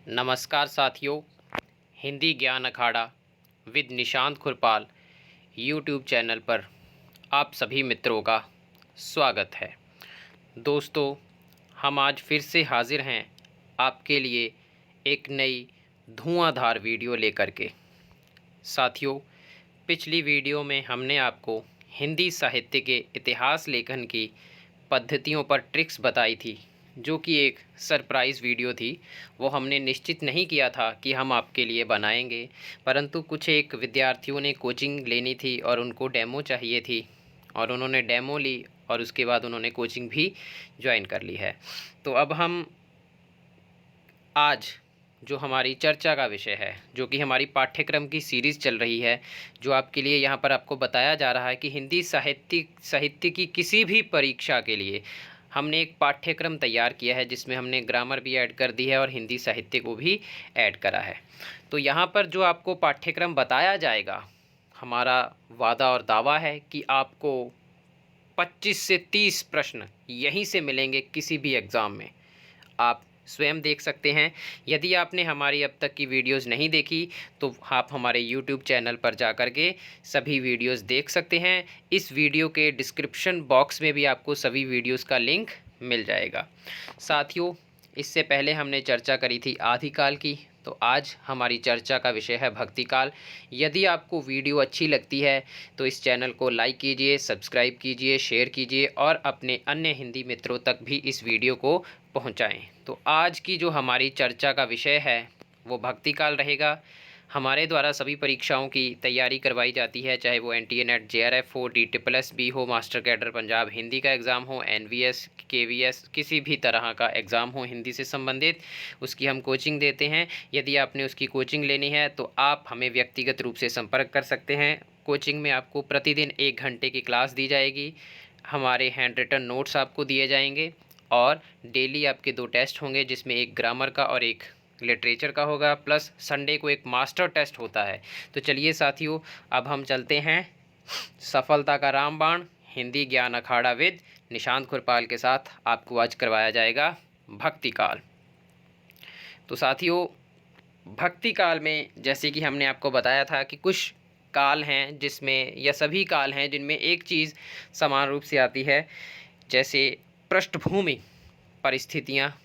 नमस्कार साथियों, हिंदी ज्ञान अखाड़ा विद निशांत खुरपाल यूट्यूब चैनल पर आप सभी मित्रों का स्वागत है। दोस्तों, हम आज फिर से हाजिर हैं आपके लिए एक नई धुआंधार वीडियो लेकर के। साथियों, पिछली वीडियो में हमने आपको हिंदी साहित्य के इतिहास लेखन की पद्धतियों पर ट्रिक्स बताई थी, जो कि एक सरप्राइज़ वीडियो थी। वो हमने निश्चित नहीं किया था कि हम आपके लिए बनाएंगे, परंतु कुछ एक विद्यार्थियों ने कोचिंग लेनी थी और उनको डेमो चाहिए थी, और उन्होंने डेमो ली और उसके बाद उन्होंने कोचिंग भी ज्वाइन कर ली है। तो अब हम आज जो हमारी चर्चा का विषय है, जो कि हमारी पाठ्यक्रम की सीरीज़ चल रही है, जो आपके लिए यहाँ पर आपको बताया जा रहा है कि हिंदी साहित्य की किसी भी परीक्षा के लिए हमने एक पाठ्यक्रम तैयार किया है, जिसमें हमने ग्रामर भी ऐड कर दी है और हिंदी साहित्य को भी ऐड करा है। तो यहाँ पर जो आपको पाठ्यक्रम बताया जाएगा, हमारा वादा और दावा है कि आपको 25 से 30 प्रश्न यहीं से मिलेंगे किसी भी एग्ज़ाम में। आप स्वयं देख सकते हैं। यदि आपने हमारी अब तक की वीडियोस नहीं देखी, तो आप हमारे यूट्यूब चैनल पर जाकर के सभी वीडियोस देख सकते हैं। इस वीडियो के डिस्क्रिप्शन बॉक्स में भी आपको सभी वीडियोस का लिंक मिल जाएगा। साथियों, इससे पहले हमने चर्चा करी थी आदिकाल की, तो आज हमारी चर्चा का विषय है भक्तिकाल। यदि आपको वीडियो अच्छी लगती है तो इस चैनल को लाइक कीजिए, सब्सक्राइब कीजिए, शेयर कीजिए और अपने अन्य हिंदी मित्रों तक भी इस वीडियो को पहुंचाएं। तो आज की जो हमारी चर्चा का विषय है वो भक्तिकाल रहेगा। हमारे द्वारा सभी परीक्षाओं की तैयारी करवाई जाती है, चाहे वो NTA NET JRF हो, DSSB हो, मास्टर कैडर पंजाब हिंदी का एग्ज़ाम हो, NVS KVS किसी भी तरह का एग्ज़ाम हो हिंदी से संबंधित, उसकी हम कोचिंग देते हैं। यदि आपने उसकी कोचिंग लेनी है तो आप हमें व्यक्तिगत रूप से संपर्क कर सकते हैं। कोचिंग में आपको प्रतिदिन 1 घंटे की क्लास दी जाएगी, हमारे हैंड रिटन नोट्स आपको दिए जाएंगे और डेली आपके 2 टेस्ट होंगे, जिसमें एक ग्रामर का और एक लिटरेचर का होगा, प्लस संडे को एक मास्टर टेस्ट होता है। तो चलिए साथियों, अब हम चलते हैं सफलता का रामबाण हिंदी ज्ञान अखाड़ा विद निशांत खुरपाल के साथ। आपको आज करवाया जाएगा भक्तिकाल। तो साथियों, भक्तिकाल में जैसे कि हमने आपको बताया था कि कुछ काल हैं जिसमें, या सभी काल हैं जिनमें एक चीज़ समान रूप से आती है, जैसे पृष्ठभूमि, परिस्थितियाँ,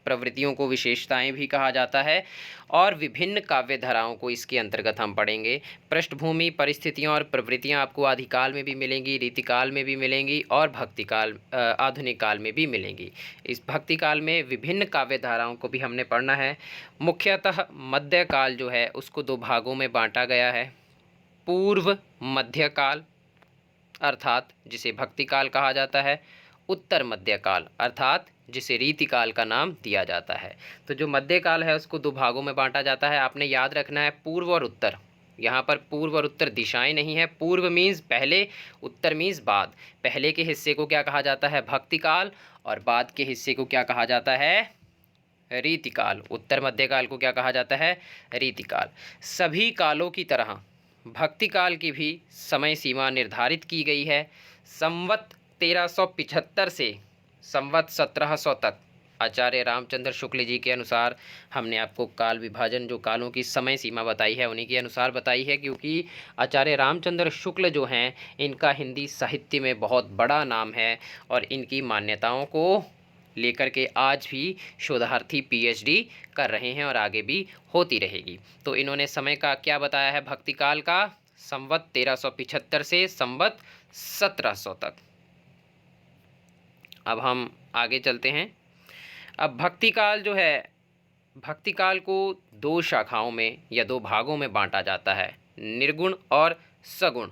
प्रवृत्तियों को विशेषताएं भी कहा जाता है, और विभिन्न काव्य धाराओं को इसके अंतर्गत हम पढ़ेंगे। पृष्ठभूमि, परिस्थितियां और प्रवृत्तियां आपको आदिकाल में भी मिलेंगी, रीतिकाल में भी मिलेंगी और भक्तिकाल आधुनिक काल में भी मिलेंगी। इस भक्तिकाल में विभिन्न काव्य धाराओं को भी हमने पढ़ना है। मुख्यतः मध्यकाल जो है उसको 2 भागों में बांटा गया है। पूर्व मध्यकाल अर्थात जिसे भक्तिकाल कहा जाता है, उत्तर मध्यकाल अर्थात जिसे रीतिकाल का नाम दिया जाता है। तो जो मध्यकाल है उसको 2 भागों में बांटा जाता है। आपने याद रखना है पूर्व और उत्तर। यहाँ पर पूर्व और उत्तर दिशाएं नहीं है। पूर्व मीन्स पहले, उत्तर मीन्स बाद। पहले के हिस्से को क्या कहा जाता है? भक्तिकाल। और बाद के हिस्से को क्या कहा जाता है? रीतिकाल। उत्तर मध्यकाल को क्या कहा जाता है? रीतिकाल। सभी कालों की तरह भक्तिकाल की भी समय सीमा निर्धारित की गई है। संवत 1375 से संवत 1700 तक आचार्य रामचंद्र शुक्ल जी के अनुसार हमने आपको काल विभाजन, जो कालों की समय सीमा बताई है, उन्हीं के अनुसार बताई है, क्योंकि आचार्य रामचंद्र शुक्ल जो हैं, इनका हिंदी साहित्य में बहुत बड़ा नाम है और इनकी मान्यताओं को लेकर के आज भी शोधार्थी PhD कर रहे हैं और आगे भी होती रहेगी। तो इन्होंने समय का क्या बताया है भक्तिकाल का? संवत 1375 से संवत 1700 तक। अब हम आगे चलते हैं। अब भक्तिकाल जो है, भक्तिकाल को 2 शाखाओं में या 2 भागों में बांटा जाता है, निर्गुण और सगुण।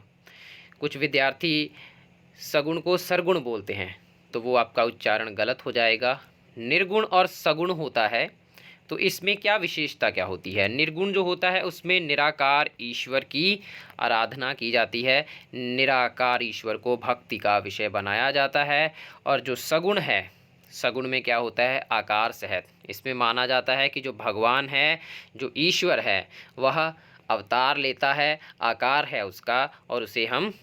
कुछ विद्यार्थी सगुण को सरगुण बोलते हैं, तो वो आपका उच्चारण गलत हो जाएगा। निर्गुण और सगुण होता है, तो इसमें क्या विशेषता क्या होती है? निर्गुण जो होता है उसमें निराकार ईश्वर की आराधना की जाती है, निराकार ईश्वर को भक्ति का विषय बनाया जाता है। और जो सगुण है, सगुण में क्या होता है? आकार सहित। इसमें माना जाता है कि जो भगवान है, जो ईश्वर है, वह अवतार लेता है, आकार है उसका, और उसे हम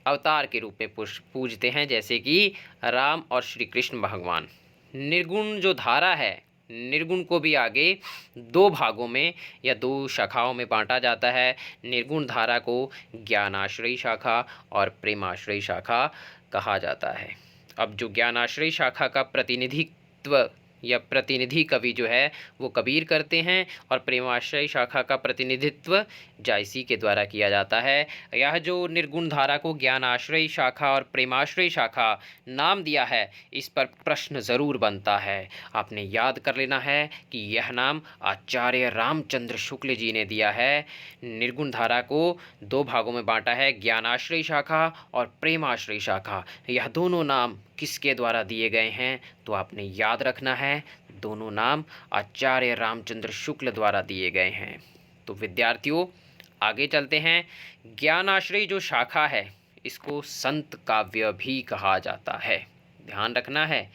अवतार के रूप में पूजते हैं, जैसे कि राम और श्री कृष्ण भगवान। निर्गुण जो धारा है, निर्गुण को भी आगे दो भागों में या दो शाखाओं में बांटा जाता है। निर्गुण धारा को ज्ञानाश्रयी शाखा और प्रेमाश्रयी शाखा कहा जाता है। अब जो ज्ञानाश्रयी शाखा का प्रतिनिधित्व या प्रतिनिधि कवि जो है वो कबीर करते हैं, और प्रेमाश्रयी शाखा का प्रतिनिधित्व जायसी के द्वारा किया जाता है। यह जो निर्गुण धारा को ज्ञानाश्रयी शाखा और प्रेमाश्रयी शाखा नाम दिया है, इस पर प्रश्न ज़रूर बनता है। आपने याद कर लेना है कि यह नाम आचार्य रामचंद्र शुक्ल जी ने दिया है। निर्गुण धारा को दो भागों में बांटा है, ज्ञानाश्रयी शाखा और प्रेमाश्रयी शाखा। यह दोनों नाम किसके द्वारा दिए गए हैं, तो आपने याद रखना है, दोनों नाम आचार्य रामचंद्र शुक्ल द्वारा दिए गए हैं। तो विद्यार्थियों आगे चलते हैं। ज्ञानाश्रयी जो शाखा है इसको संत काव्य भी कहा जाता है। ध्यान रखना है,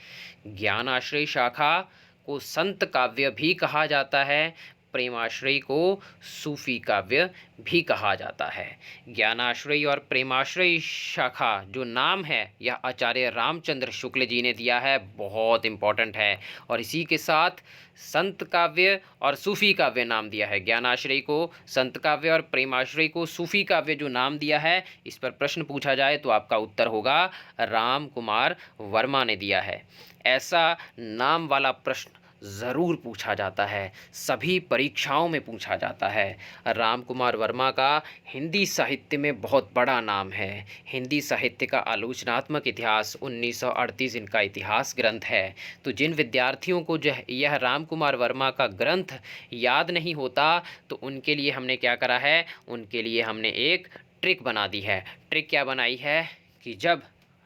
ज्ञानाश्रयी शाखा को संत काव्य भी कहा जाता है, प्रेमाश्रयी को सूफी काव्य भी कहा जाता है। ज्ञानाश्रयी और प्रेमाश्रयी शाखा जो नाम है यह आचार्य रामचंद्र शुक्ल जी ने दिया है, बहुत इम्पोर्टेंट है। और इसी के साथ संत काव्य और सूफी काव्य नाम दिया है। ज्ञानाश्रयी को संत काव्य और प्रेमाश्रयी को सूफी काव्य जो नाम दिया है, इस पर प्रश्न पूछा जाए तो आपका उत्तर होगा राम कुमार वर्मा ने दिया है। ऐसा नाम वाला प्रश्न ज़रूर पूछा जाता है, सभी परीक्षाओं में पूछा जाता है। राम कुमार वर्मा का हिंदी साहित्य में बहुत बड़ा नाम है। हिंदी साहित्य का आलोचनात्मक इतिहास 1938 इनका इतिहास ग्रंथ है। तो जिन विद्यार्थियों को जो यह राम कुमार वर्मा का ग्रंथ याद नहीं होता, तो उनके लिए हमने क्या करा है, उनके लिए हमने एक ट्रिक बना दी है। ट्रिक क्या बनाई है कि जब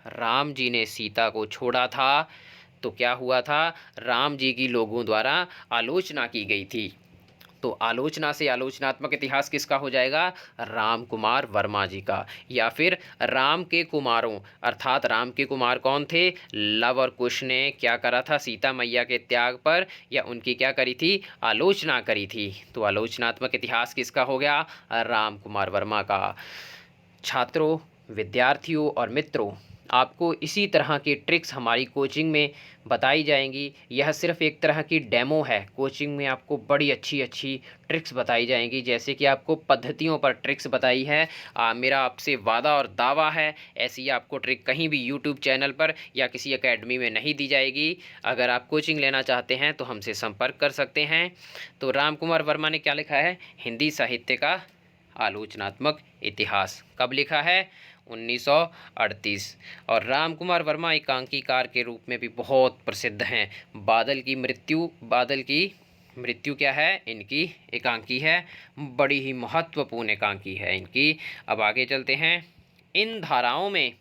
राम जी ने सीता को छोड़ा था तो क्या हुआ था, राम जी की लोगों द्वारा आलोचना की गई थी। तो आलोचना से आलोचनात्मक इतिहास किसका हो जाएगा, राम कुमार वर्मा जी का। या फिर राम के कुमारों, अर्थात राम के कुमार कौन थे, लव और कुश ने क्या करा था, सीता मैया के त्याग पर या उनकी क्या करी थी, आलोचना करी थी। तो आलोचनात्मक इतिहास किसका हो गया, राम कुमार वर्मा का। छात्रों, विद्यार्थियों और मित्रों, आपको इसी तरह की ट्रिक्स हमारी कोचिंग में बताई जाएंगी। यह सिर्फ एक तरह की डेमो है, कोचिंग में आपको बड़ी अच्छी अच्छी ट्रिक्स बताई जाएंगी। जैसे कि आपको पद्धतियों पर ट्रिक्स बताई है, मेरा आपसे वादा और दावा है ऐसी आपको ट्रिक कहीं भी यूट्यूब चैनल पर या किसी एकेडमी में नहीं दी जाएगी। अगर आप कोचिंग लेना चाहते हैं तो हमसे संपर्क कर सकते हैं। तो राम कुमार वर्मा ने क्या लिखा है, हिंदी साहित्य का आलोचनात्मक इतिहास। कब लिखा है, 1938। और राम कुमार वर्मा एकांकीकार के रूप में भी बहुत प्रसिद्ध हैं। बादल की मृत्यु क्या है, इनकी एकांकी है, बड़ी ही महत्वपूर्ण एकांकी है इनकी। अब आगे चलते हैं। इन धाराओं में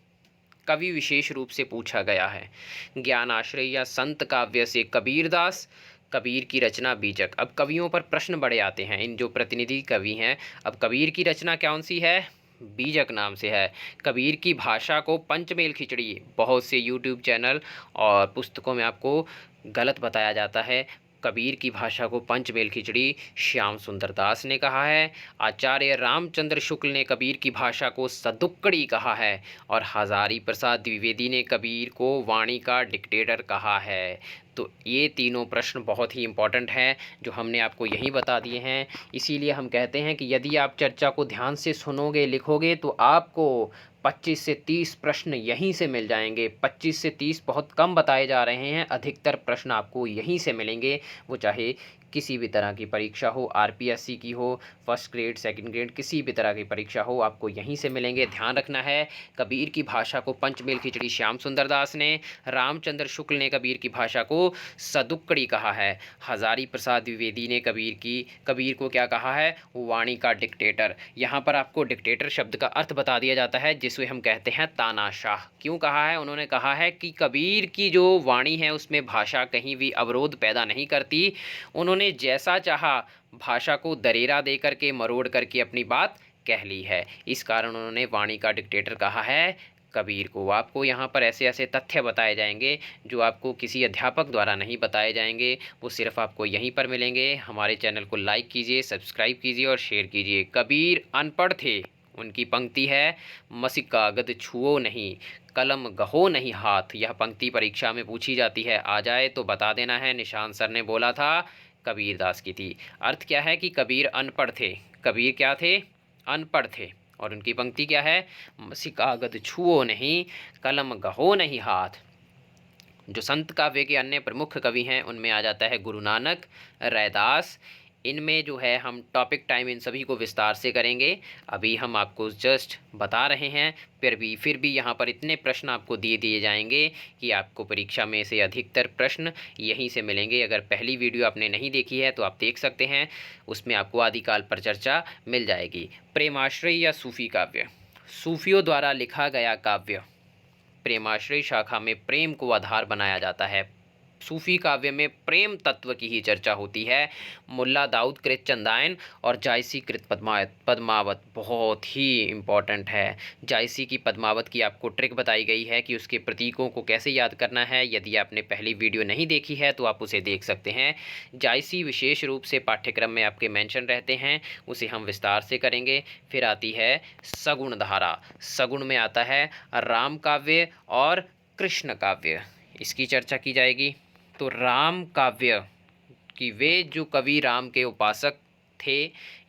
कवि विशेष रूप से पूछा गया है। ज्ञानाश्रय या संत काव्य से कबीरदास, कबीर की रचना बीजक। अब कवियों पर प्रश्न बड़े आते हैं, इन जो प्रतिनिधि कवि हैं। अब कबीर की रचना कौन सी है, बीजक नाम से है। कबीर की भाषा को पंचमेल खिचड़ी, बहुत से यूट्यूब चैनल और पुस्तकों में आपको गलत बताया जाता है। कबीर की भाषा को पंचमेल खिचड़ी श्याम सुंदर दास ने कहा है। आचार्य रामचंद्र शुक्ल ने कबीर की भाषा को सदुक्कड़ी कहा है। और हजारी प्रसाद द्विवेदी ने कबीर को वाणी का डिक्टेटर कहा है। तो ये तीनों प्रश्न बहुत ही इम्पॉर्टेंट हैं जो हमने आपको यहीं बता दिए हैं। इसीलिए हम कहते हैं कि यदि आप चर्चा को ध्यान से सुनोगे, लिखोगे, तो आपको 25 से 30 प्रश्न यहीं से मिल जाएंगे। 25 से 30 बहुत कम बताए जा रहे हैं, अधिकतर प्रश्न आपको यहीं से मिलेंगे। वो चाहे किसी भी तरह की परीक्षा हो, आरपीएससी की हो, फर्स्ट ग्रेड, सेकंड ग्रेड, किसी भी तरह की परीक्षा हो, आपको यहीं से मिलेंगे। ध्यान रखना है, कबीर की भाषा को पंचमेल खिचड़ी श्याम सुंदर दास ने, रामचंद्र शुक्ल ने कबीर की भाषा को सदुक्कड़ी कहा है। हजारी प्रसाद द्विवेदी ने कबीर को क्या कहा है, वाणी का डिक्टेटर। यहाँ पर आपको डिक्टेटर शब्द का अर्थ बता दिया जाता है, जिसे हम कहते हैं तानाशाह। क्यों कहा है, उन्होंने कहा है कि कबीर की जो वाणी है उसमें भाषा कहीं भी अवरोध पैदा नहीं करती। उन्होंने जैसा चाहा भाषा को दरेरा दे करके, मरोड़ करके अपनी बात कह ली है। इस कारण उन्होंने वाणी का डिक्टेटर कहा है कबीर को। आपको यहाँ पर ऐसे ऐसे तथ्य बताए जाएंगे जो आपको किसी अध्यापक द्वारा नहीं बताए जाएंगे, वो सिर्फ आपको यहीं पर मिलेंगे। हमारे चैनल को लाइक कीजिए, सब्सक्राइब कीजिए और शेयर कीजिए। कबीर अनपढ़ थे, उनकी पंक्ति है, मसी कागद छुओ नहीं, कलम गहो नहीं हाथ। यह पंक्ति परीक्षा में पूछी जाती है, आ जाए तो बता देना है। निशान सर ने बोला था कबीरदास की थी। अर्थ क्या है कि कबीर अनपढ़ थे। कबीर क्या थे? अनपढ़ थे। और उनकी पंक्ति क्या है? कागद छुओ नहीं, कलम गहो नहीं हाथ। जो संत काव्य के अन्य प्रमुख कवि हैं उनमें आ जाता है गुरु नानक, रैदास। इनमें जो है हम टॉपिक टाइम इन सभी को विस्तार से करेंगे। अभी हम आपको जस्ट बता रहे हैं। फिर भी यहाँ पर इतने प्रश्न आपको दिए जाएंगे कि आपको परीक्षा में से अधिकतर प्रश्न यहीं से मिलेंगे। अगर पहली वीडियो आपने नहीं देखी है तो आप देख सकते हैं, उसमें आपको आदिकाल पर चर्चा मिल जाएगी। प्रेमाश्रय या सूफी काव्य, सूफियों द्वारा लिखा गया काव्य। प्रेमाश्रय शाखा में प्रेम को आधार बनाया जाता है। सूफी काव्य में प्रेम तत्व की ही चर्चा होती है। मुल्ला दाऊद कृत चंदायन और जायसी कृत पद्मावत बहुत ही इम्पॉर्टेंट है। जायसी की पद्मावत की आपको ट्रिक बताई गई है कि उसके प्रतीकों को कैसे याद करना है। यदि आपने पहली वीडियो नहीं देखी है तो आप उसे देख सकते हैं। जायसी विशेष रूप से पाठ्यक्रम में आपके मेंशन रहते हैं, उसे हम विस्तार से करेंगे। फिर आती है सगुण धारा। सगुण में आता है राम काव्य और कृष्ण काव्य, इसकी चर्चा की जाएगी। तो राम काव्य कि वे जो कवि राम के उपासक थे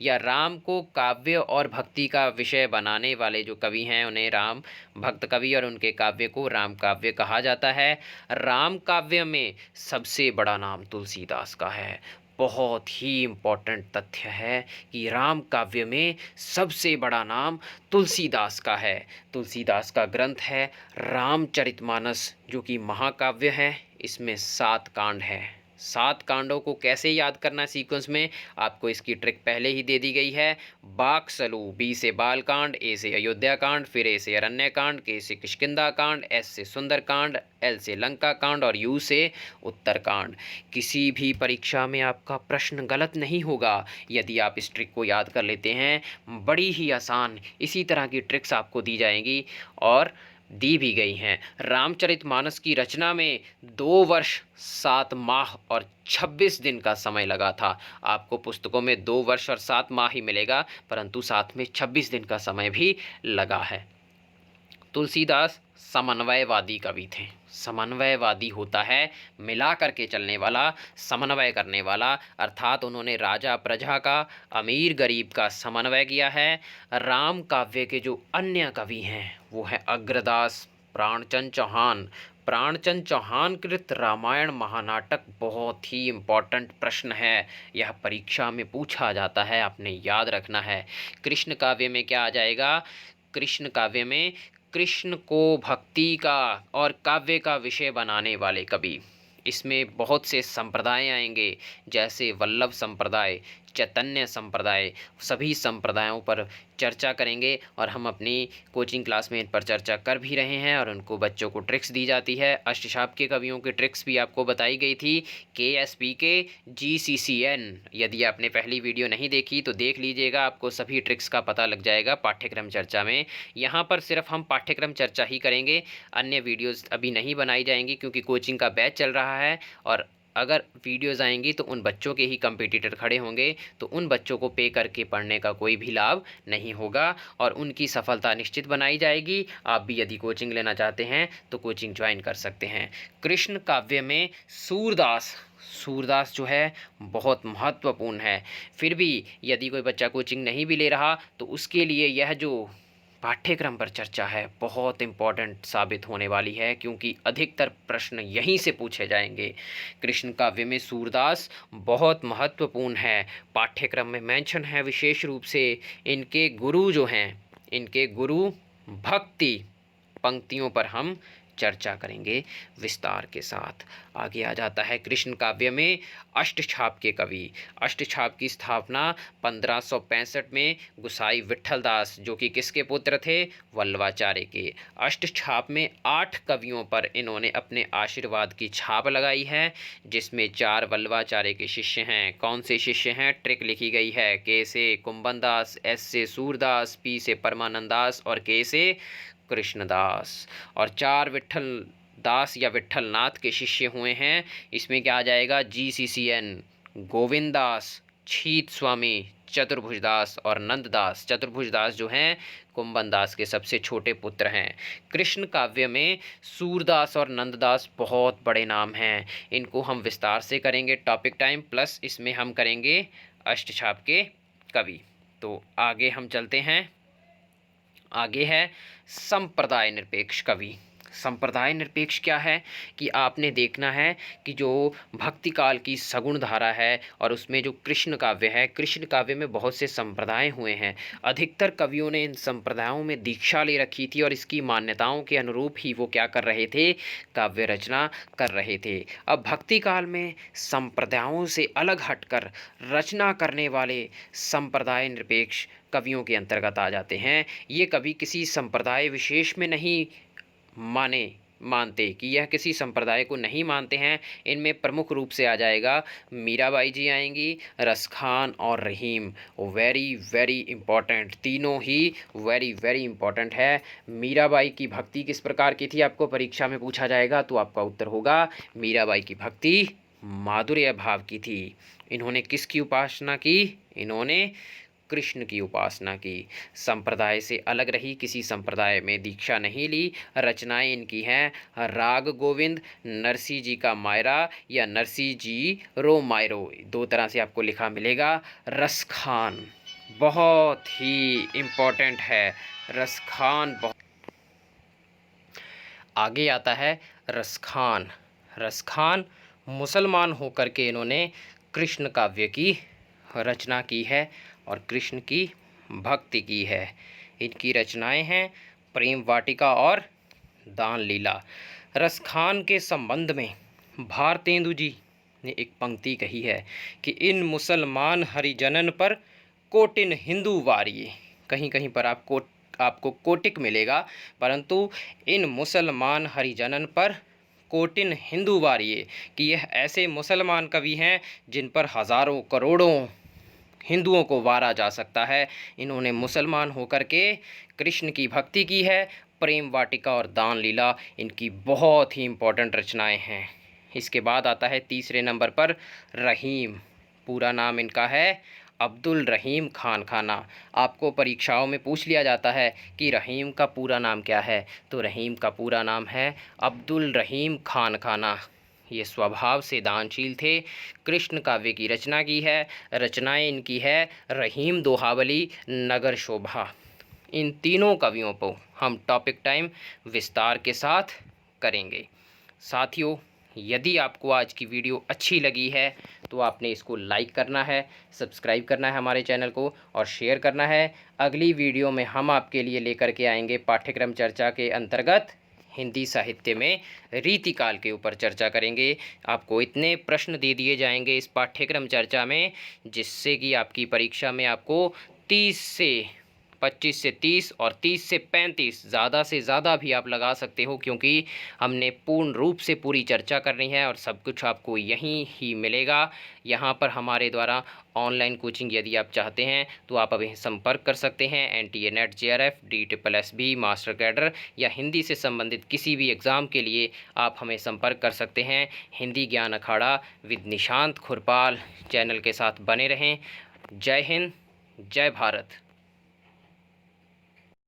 या राम को काव्य और भक्ति का विषय बनाने वाले जो कवि हैं उन्हें राम भक्त कवि और उनके काव्य को राम काव्य कहा जाता है। राम काव्य में सबसे बड़ा नाम तुलसीदास का है। बहुत ही इम्पोर्टेंट तथ्य है कि राम काव्य में सबसे बड़ा नाम तुलसीदास का है। तुलसीदास का ग्रंथ है रामचरितमानस, जो कि महाकाव्य है। इसमें 7 कांड है। 7 कांडों को कैसे याद करना सीक्वेंस में, आपको इसकी ट्रिक पहले ही दे दी गई है। बाक सलू, बी से बाल कांड, ए से अयोध्या कांड, फिर ए से अरण्य कांड, के से किष्किंधा कांड, एस से सुंदर कांड, एल से लंका कांड और यू से उत्तर कांड। किसी भी परीक्षा में आपका प्रश्न गलत नहीं होगा यदि आप इस ट्रिक को याद कर लेते हैं। बड़ी ही आसान इसी तरह की ट्रिक्स आपको दी जाएंगी और दी भी गई हैं। रामचरितमानस की रचना में 2 वर्ष 7 माह और 26 दिन का समय लगा था। आपको पुस्तकों में 2 वर्ष और 7 माह ही मिलेगा, परंतु साथ में 26 दिन का समय भी लगा है। तुलसीदास समन्वयवादी कवि थे। समन्वयवादी होता है मिला करके चलने वाला, समन्वय करने वाला, अर्थात उन्होंने राजा प्रजा का, अमीर गरीब का समन्वय किया है। राम काव्य के जो अन्य कवि हैं वो है अग्रदास, प्राणचंद चौहान। प्राणचंद चौहान कृत रामायण महानाटक बहुत ही इम्पॉर्टेंट प्रश्न है, यह परीक्षा में पूछा जाता है, आपने याद रखना है। कृष्ण काव्य में क्या आ जाएगा? कृष्ण काव्य में कृष्ण को भक्ति का और काव्य का विषय बनाने वाले कवि। इसमें बहुत से संप्रदाय आएंगे, जैसे वल्लभ संप्रदाय, चैतन्य संप्रदाय। सभी संप्रदायों पर चर्चा करेंगे और हम अपनी कोचिंग क्लास में इन पर चर्चा कर भी रहे हैं और उनको बच्चों को ट्रिक्स दी जाती है। अष्टशाप के कवियों की ट्रिक्स भी आपको बताई गई थी, KSPK GCCN। यदि आपने पहली वीडियो नहीं देखी तो देख लीजिएगा, आपको सभी ट्रिक्स का पता लग जाएगा पाठ्यक्रम चर्चा में। यहाँ पर सिर्फ हम पाठ्यक्रम चर्चा ही करेंगे, अन्य वीडियोज़ अभी नहीं बनाई जाएंगी क्योंकि कोचिंग का बैच चल रहा है। और अगर वीडियोस आएंगी तो उन बच्चों के ही कंपटीटर खड़े होंगे, तो उन बच्चों को पे करके पढ़ने का कोई भी लाभ नहीं होगा और उनकी सफलता निश्चित बनाई जाएगी। आप भी यदि कोचिंग लेना चाहते हैं तो कोचिंग ज्वाइन कर सकते हैं। कृष्ण काव्य में सूरदास, सूरदास जो है बहुत महत्वपूर्ण है। फिर भी यदि कोई बच्चा कोचिंग नहीं भी ले रहा तो उसके लिए यह जो पाठ्यक्रम पर चर्चा है बहुत इम्पॉर्टेंट साबित होने वाली है, क्योंकि अधिकतर प्रश्न यहीं से पूछे जाएंगे। कृष्ण काव्य में सूरदास बहुत महत्वपूर्ण है, पाठ्यक्रम में मेंशन है विशेष रूप से। इनके गुरु जो हैं, इनके गुरु भक्ति पंक्तियों पर हम चर्चा करेंगे विस्तार के साथ। आगे आ जाता है कृष्ण काव्य में अष्टछाप के कवि। अष्टछाप की स्थापना 1565 में गुसाई विट्ठलदास, जो कि किसके पुत्र थे? वल्लभाचार्य के। अष्टछाप में 8 कवियों पर इन्होंने अपने आशीर्वाद की छाप लगाई है, जिसमें 4 वल्लभाचार्य के शिष्य हैं। कौन से शिष्य हैं? ट्रिक लिखी गई है, के से कुंभनदास, एस से सूरदास, पी से परमानंदास और के से कृष्णदास। और 4 विट्ठल दास या विट्ठलनाथ के शिष्य हुए हैं। इसमें क्या आ जाएगा? GCCN, गोविंद दास, छीत स्वामी, चतुर्भुजदास और नंददास। चतुर्भुजदास जो हैं कुंभनदास के सबसे छोटे पुत्र हैं। कृष्ण काव्य में सूरदास और नंददास बहुत बड़े नाम हैं। इनको हम विस्तार से करेंगे टॉपिक टाइम, प्लस इसमें हम करेंगे अष्टछाप के कवि। तो आगे हम चलते हैं। आगे है संप्रदाय निरपेक्ष कवि। संप्रदाय निरपेक्ष क्या है कि आपने देखना है कि जो भक्ति काल की सगुण धारा है और उसमें जो कृष्ण काव्य है, कृष्ण काव्य में बहुत से संप्रदाय हुए हैं। अधिकतर कवियों ने इन संप्रदायों में दीक्षा ले रखी थी और इसकी मान्यताओं के अनुरूप ही वो क्या कर रहे थे, काव्य रचना कर रहे थे। अब भक्ति काल में संप्रदायों से अलग हटकर रचना करने वाले संप्रदाय निरपेक्ष कवियों के अंतर्गत आ जाते हैं। ये कवि किसी संप्रदाय विशेष में नहीं मानते कि यह किसी संप्रदाय को नहीं मानते हैं। इनमें प्रमुख रूप से आ जाएगा मीराबाई जी आएंगी, रसखान और रहीम। वेरी वेरी इम्पॉर्टेंट, तीनों ही वेरी वेरी इम्पॉर्टेंट है। मीराबाई की भक्ति किस प्रकार की थी, आपको परीक्षा में पूछा जाएगा तो आपका उत्तर होगा मीराबाई की भक्ति माधुर्य भाव की थी। इन्होंने किसकी उपासना की, इन्होंने कृष्ण की उपासना की। संप्रदाय से अलग रही, किसी संप्रदाय में दीक्षा नहीं ली। रचनाएं इनकी हैं राग गोविंद, नरसी जी का मायरा या नरसी जी रो मायरो, दो तरह से आपको लिखा मिलेगा। रसखान बहुत ही इम्पोर्टेंट है, रसखान बहुत। आगे आता है रसखान। रसखान मुसलमान होकर के इन्होंने कृष्ण काव्य की रचना की है और कृष्ण की भक्ति की है। इनकी रचनाएं हैं प्रेम वाटिका और दान लीला। रसखान के संबंध में भारतेंदु जी ने एक पंक्ति कही है कि इन मुसलमान हरिजनन पर कोटिन हिंदू वारिये। कहीं कहीं पर आपको कोटिक मिलेगा, परंतु इन मुसलमान हरिजनन पर कोटिन हिंदू वारिये कि यह ऐसे मुसलमान कवि हैं जिन पर हजारों करोड़ों हिंदुओं को वारा जा सकता है। इन्होंने मुसलमान होकर के कृष्ण की भक्ति की है। प्रेम वाटिका और दान लीला इनकी बहुत ही इम्पोर्टेंट रचनाएं हैं। इसके बाद आता है तीसरे नंबर पर रहीम। पूरा नाम इनका है अब्दुल रहीम खान खाना। आपको परीक्षाओं में पूछ लिया जाता है कि रहीम का पूरा नाम क्या है, तो रहीम का पूरा नाम है अब्दुल रहीम खान खाना। ये स्वभाव से दानशील थे। कृष्ण काव्य की रचना की है। रचनाएं इनकी है रहीम दोहावली, नगर शोभा। इन तीनों कवियों को हम टॉपिक टाइम विस्तार के साथ करेंगे। साथियों, यदि आपको आज की वीडियो अच्छी लगी है तो आपने इसको लाइक करना है, सब्सक्राइब करना है हमारे चैनल को और शेयर करना है। अगली वीडियो में हम आपके लिए लेकर के आएंगे पाठ्यक्रम चर्चा के अंतर्गत हिंदी साहित्य में रीतिकाल के ऊपर चर्चा करेंगे। आपको इतने प्रश्न दे दिए जाएंगे इस पाठ्यक्रम चर्चा में जिससे कि आपकी परीक्षा में आपको 25 से 30 और 30 से 35 ज़्यादा से ज़्यादा भी आप लगा सकते हो, क्योंकि हमने पूर्ण रूप से पूरी चर्चा करनी है और सब कुछ आपको यहीं ही मिलेगा। यहाँ पर हमारे द्वारा ऑनलाइन कोचिंग यदि आप चाहते हैं तो आप अभी संपर्क कर सकते हैं। NTA NET JRF DSSB master cadre या हिंदी से संबंधित किसी भी एग्ज़ाम के लिए आप हमें संपर्क कर सकते हैं। हिंदी ज्ञान अखाड़ा विद निशांत खुरपाल चैनल के साथ बने रहें। जय हिंद, जय भारत।